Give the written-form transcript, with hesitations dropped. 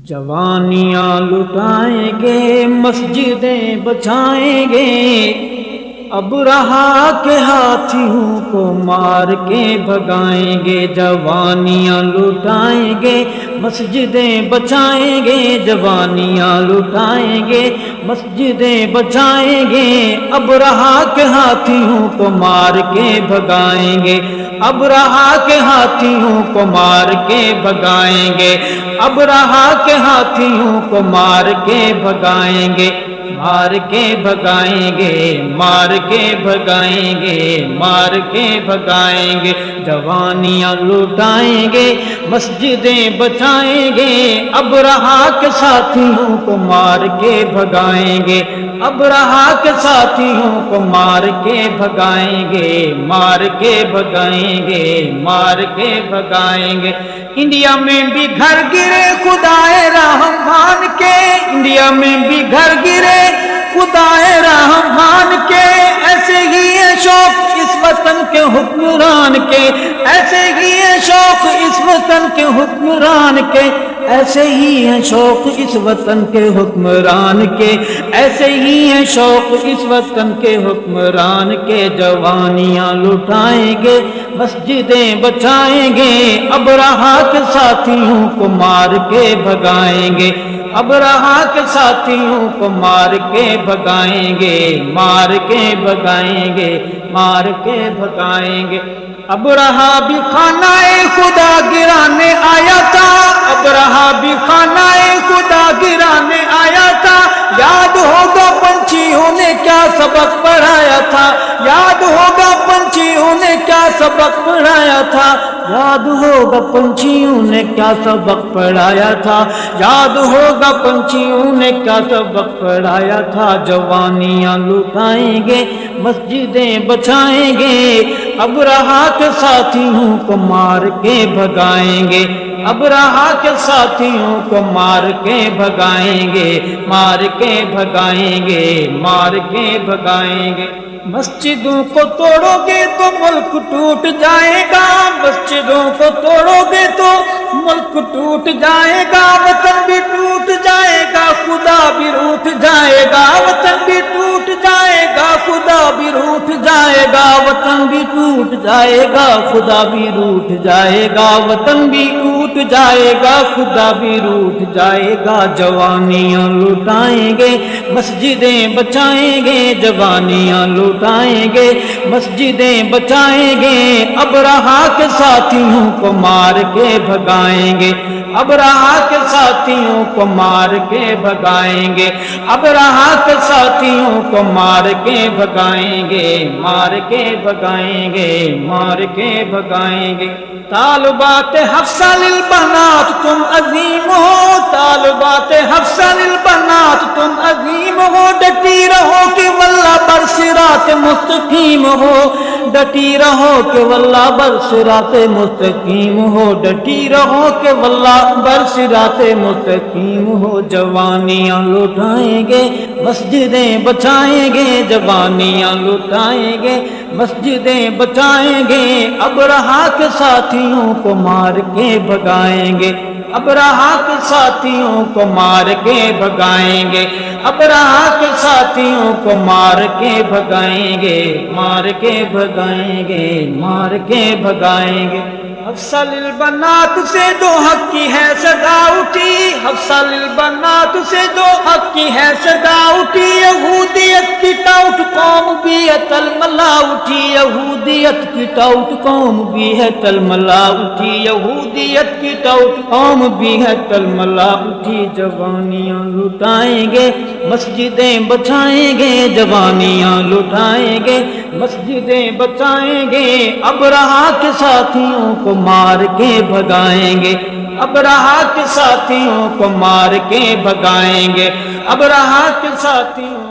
جوانیاں لٹائیں گے، مسجدیں بچائیں گے، ابرہا کے ہاتھیوں کو مار کے بھگائیں گے۔ جوانیاں لٹائیں گے، مسجدیں بچائیں گے، جوانیاں لٹائیں گے، مسجدیں بچائیں گے، ابرہا کے ہاتھیوں کو مار کے بھگائیں گے، ابرہا کے ہاتھیوں کو مار کے بھگائیں گے، ابرہا کے ہاتھیوں کو مار کے بھگائیں گے، مار کے بھگائیں گے، مار کے بھگائیں گے، مار کے بھگائیں گے۔ جوانیاں لٹائیں گے، مسجدیں بچائیں گے، ابرہا کے ساتھیوں کو مار کے بھگائیں گے، ابرہا کے ساتھیوں کو مار کے بھگائیں گے، مار کے بھگائیں گے، مار کے بھگائیں گے۔ انڈیا میں بھی گھر گرے خدائے رحمان کے، انڈیا میں بھی گھر گرے خدائے رحمان کے، ایسے ہی ہے شوق اس وطن کے حکمران کے، ایسے ہی ہے شوق اس وطن کے حکمران کے، ایسے ہی ہے شوق اس وطن کے حکمران کے، ایسے ہی ہے شوق اس وطن کے حکمران کے۔ جوانیاں لٹائیں گے، مسجدیں بچائیں گے، ابرہا کے ساتھیوں کو مار کے بھگائیں گے، ابرہا کے ساتھیوں کو مار کے بھگائیں گے، مار کے بھگائیں گے، مار کے بھگائیں گے۔ ابرہا بھی خانہ خدا گرانے آیا تھا، ابرہا بھی خانہ خدا گرانے آیا تھا، یاد ہوگا پنچھیوں نے کیا سبق پڑھایا تھا، یاد ہوگا پنچھیوں نے کیا سبق پڑھایا تھا، یاد ہوگا پنچھیوں نے کیا سبق پڑھایا تھا، یاد ہوگا پنچھیوں نے کیا سبق پڑھایا تھا۔ جوانیاں لٹائیں گے، مسجدیں بچائیں گے، ابرہا کے ساتھیوں کو مار کے بھگائیں گے، ابرہا کے ساتھیوں کو مار کے بھگائیں گے، مار کے بھگائیں گے، مار کے بھگائیں گے۔ مسجدوں کو توڑو گے تو ملک ٹوٹ جائے گا، مسجدوں کو توڑو گے تو ملک ٹوٹ جائے گا، وطن بھی ٹوٹ جائے گا، خدا بھی روٹھ جائے گا، وطن بھی ٹوٹ جائے گا، خدا بھی روٹھ جائے گا، وطن بھی ٹوٹ جائے گا، خدا بھی روٹھ جائے گا، وطن بھی ٹوٹ جائے گا، خدا بھی روٹھ جائے گا۔ جوانیاں لٹائیں گے، مسجدیں بچائیں گے، جوانیاں لٹائیں گے، مسجدیں بچائیں گے، ابرہا کے ساتھیوں کو مار کے بھگائیں گے، ابرہا کے ساتھیوں کو مار کے بھگائیں گے، ابرہا کے ساتھیوں کو مار کے بھگائیں گے، مار کے بھگائیں گے، مار کے بھگائیں گے۔ طالبات حفصہ للبنات تم عظیم ہو، طالبات حفصہ للبنات تم عظیم ہو، ڈٹی رہو کہ واللہ برصراط مستقیم ہو، ڈٹی رہو کہ واللہ برصراط مستقیم ہو، ڈٹی رہو کہ واللہ برصراط مستقیم ہو۔ جوانیاں لٹائیں گے، مسجدیں بچائیں گے، جوانیاں لٹائیں گے، مسجدیں بچائیں گے، ابرہا کے ساتھیوں کو مار کے بھگائیں گے، ابرہا کے ساتھیوں کو مار کے بھگائیں گے، ابرہا کے ساتھیوں کو مار کے بھگائیں گے، مار کے بھگائیں گے، مار کے بھگائیں گے۔ حفصہ للبنات سے جو حق کی ہے صدا اٹھی، حفصہ للبنات سے جو حق کی ہے صدا اٹھی، یہودیت کی ٹاؤٹ قوم بھی ہے تلملا اٹھی، یہودیت کی ٹاؤٹ قوم بھی ہے تلملا اٹھی، یہودیت کی ٹاؤٹ قوم بھی ہے تلملا اٹھی۔ جوانیاں لٹائیں گے، مسجدیں بچائیں گے، جوانیاں لٹائیں گے، مسجدیں بچائیں گے، ابرہا کے ساتھیوں کو مار کے بھگائیں گے، ابرہا کے ساتھیوں کو مار کے بھگائیں گے، ابرہا کے ساتھیوں